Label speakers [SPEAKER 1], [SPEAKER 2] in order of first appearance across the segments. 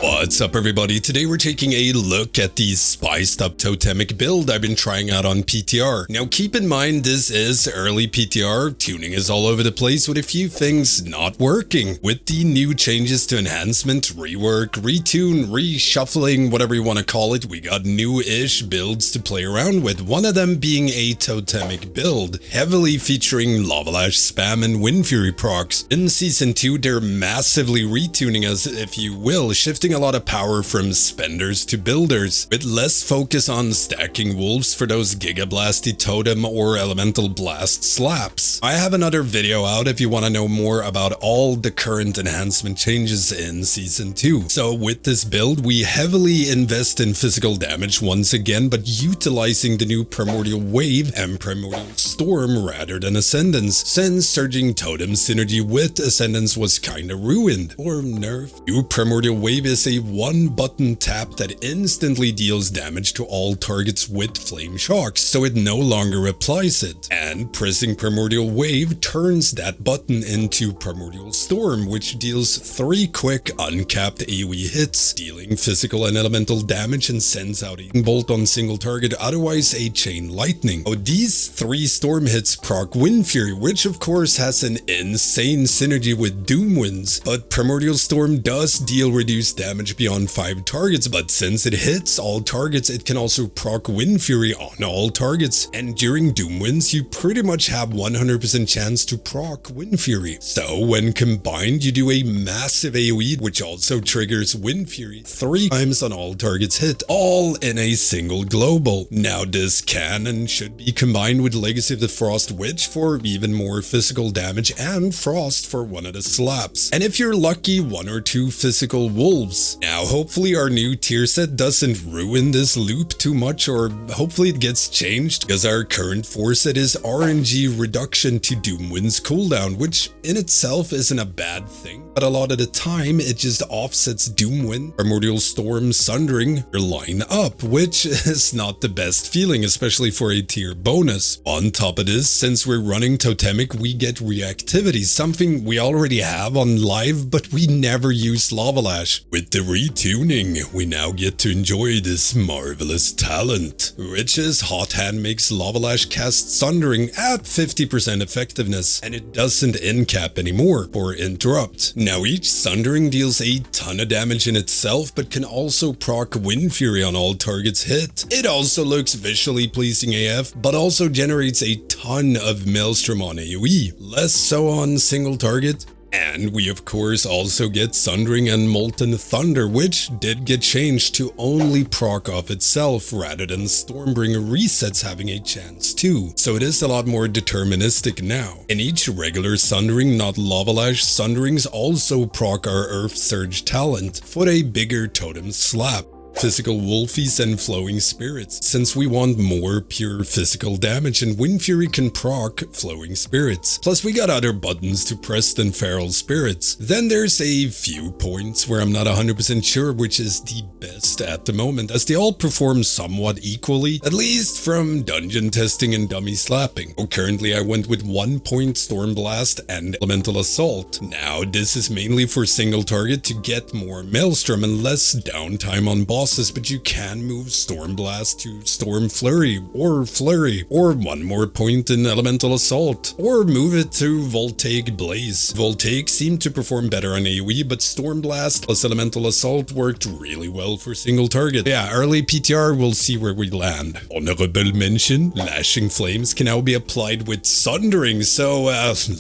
[SPEAKER 1] What's up everybody, today we're taking a look at the spiced up totemic build I've been trying out on PTR. Now keep in mind this is early PTR, tuning is all over the place with a few things not working. With the new changes to enhancement, rework, retune, reshuffling, whatever you want to call it, we got new-ish builds to play around with, one of them being a totemic build, heavily featuring Lava Lash spam and Wind Fury procs. In Season 2 they're massively retuning us, if you will, shifting a lot of power from spenders to builders, with less focus on stacking wolves for those Gigablasty totem or elemental blast slaps. I have another video out if you want to know more about all the current enhancement changes in Season 2. So with this build, we heavily invest in physical damage once again, but utilizing the new Primordial Wave and Primordial Storm rather than Ascendance, since Surging Totem synergy with Ascendance was kinda ruined, or nerfed. New Primordial Wave is a one-button tap that instantly deals damage to all targets with flame shocks, so it no longer applies it. And pressing Primordial Wave turns that button into Primordial Storm, which deals 3 quick uncapped AoE hits, dealing physical and elemental damage, and sends out a bolt on single target, otherwise a chain lightning. Oh, these 3 storm hits proc Wind Fury, which of course has an insane synergy with Doom Winds, but Primordial Storm does deal reduced damage beyond 5 targets, but since it hits all targets, it can also proc Wind Fury on all targets, and during Doom Winds you pretty much have 100% chance to proc Wind Fury. So when combined, you do a massive AoE, which also triggers Wind Fury 3 times on all targets hit, all in a single global. Now this can and should be combined with Legacy of the Frost Witch for even more physical damage, and Frost for one of the slaps. And if you're lucky, 1 or 2 physical wolves. Now hopefully our new tier set doesn't ruin this loop too much, or hopefully it gets changed, because our current 4 set is RNG reduction to Doom Wind's cooldown, which in itself isn't a bad thing, but a lot of the time it just offsets Doom Wind, Primordial Storm, Sundering, or line up, which is not the best feeling, especially for a tier bonus. On top of this, since we're running Totemic, we get reactivity, something we already have on live, but we never use Lava Lash. With the retuning, we now get to enjoy this marvelous talent. Rich's Hot Hand makes Lava Lash cast Sundering at 50% effectiveness, and it doesn't incap anymore, or interrupt. Now each Sundering deals a ton of damage in itself, but can also proc Wind Fury on all targets hit. It also looks visually pleasing AF, but also generates a ton of Maelstrom on AoE, less so on single target. And we of course also get Sundering and Molten Thunder, which did get changed to only proc off itself rather than Stormbringer resets having a chance too. So it is a lot more deterministic now. In each regular Sundering, not Lava Lash Sunderings, also proc our Earth Surge talent for a bigger totem slap. Physical Wolfies and Flowing Spirits, since we want more pure physical damage, and Wind Fury can proc Flowing Spirits. Plus we got other buttons to press than Feral Spirits. Then there's a few points where I'm not 100% sure which is the best at the moment, as they all perform somewhat equally, at least from dungeon testing and dummy slapping. So currently I went with 1 point Storm Blast and Elemental Assault. Now this is mainly for single target to get more Maelstrom and less downtime on boss, but you can move Storm Blast to Storm Flurry, or 1 more point in Elemental Assault, or move it to Voltaic Blaze. Voltaic seemed to perform better on AoE, but Storm Blast plus Elemental Assault worked really well for single target. Yeah, early PTR, we'll see where we land. Honorable mention, Lashing Flames can now be applied with Sundering, so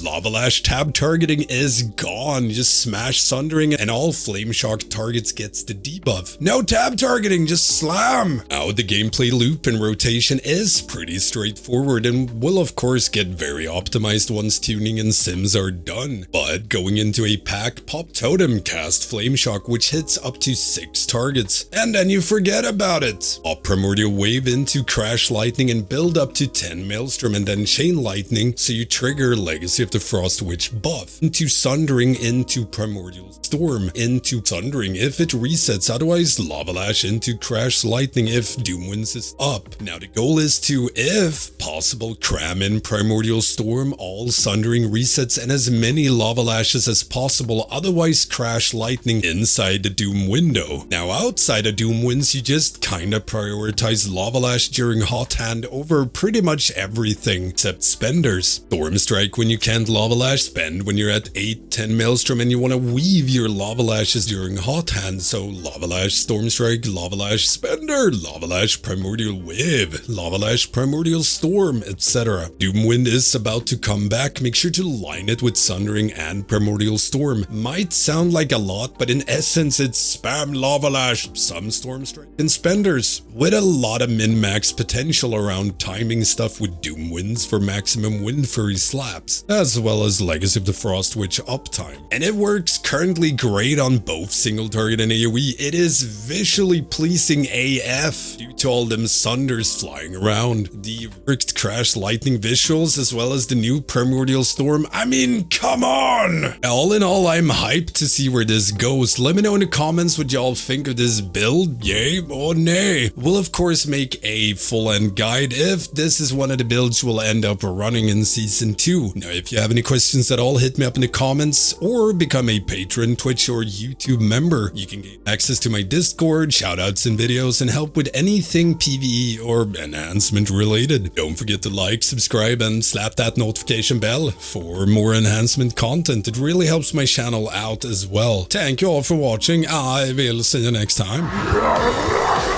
[SPEAKER 1] Lava Lash tab targeting is gone. Just smash Sundering and all Flame Shock targets gets the debuff. No tab targeting, just slam! Now the gameplay loop and rotation is pretty straightforward and will of course get very optimized once tuning and sims are done. But going into a pack, pop Totem, cast Flame Shock, which hits up to 6 targets, and then you forget about it. Pop Primordial Wave into Crash Lightning and build up to 10 Maelstrom, and then Chain Lightning, so you trigger Legacy of the Frost Witch buff, into Sundering, into Primordial Storm, into Sundering if it resets, otherwise Lava Lash Lash into Crash Lightning if Doomwinds is up. Now the goal is to, if possible, cram in Primordial Storm, all Sundering resets, and as many Lava Lashes as possible, otherwise Crash Lightning inside the Doom window. Now outside of Doomwinds, you just kinda prioritize Lava Lash during hot hand over pretty much everything except spenders. Storm Strike when you can't Lava Lash, spend when you're at 8-10 Maelstrom and you want to weave your Lava Lashes during hot hand, so Lava Lash, Storm Strike, Lava Lash, Spender, Lava Lash, Primordial Wave, Lava Lash, Primordial Storm, etc. Doomwind is about to come back, make sure to line it with Sundering and Primordial Storm. Might sound like a lot, but in essence it's spam Lava Lash, some Storm Strike, and Spenders, with a lot of min-max potential around timing stuff with Doomwinds for maximum Wind Fury slaps, as well as Legacy of the Frost Witch uptime. And it works currently great on both single target and AoE. It is visually pleasing AF due to all them Sunders flying around, the worked Crash Lightning visuals, as well as the new Primordial Storm. I mean, come on! All in all, I'm hyped to see where this goes. Let me know in the comments what y'all think of this build, yay or nay. We'll of course make a full-end guide if this is one of the builds we'll end up running in Season 2. Now, if you have any questions at all, hit me up in the comments or become a patron, Twitch, or YouTube member. You can gain access to my Discord, shoutouts and videos, and help with anything PvE or enhancement related. Don't forget to like, subscribe, and slap that notification bell for more enhancement content. It really helps my channel out as well. Thank you all for watching. I will see you next time.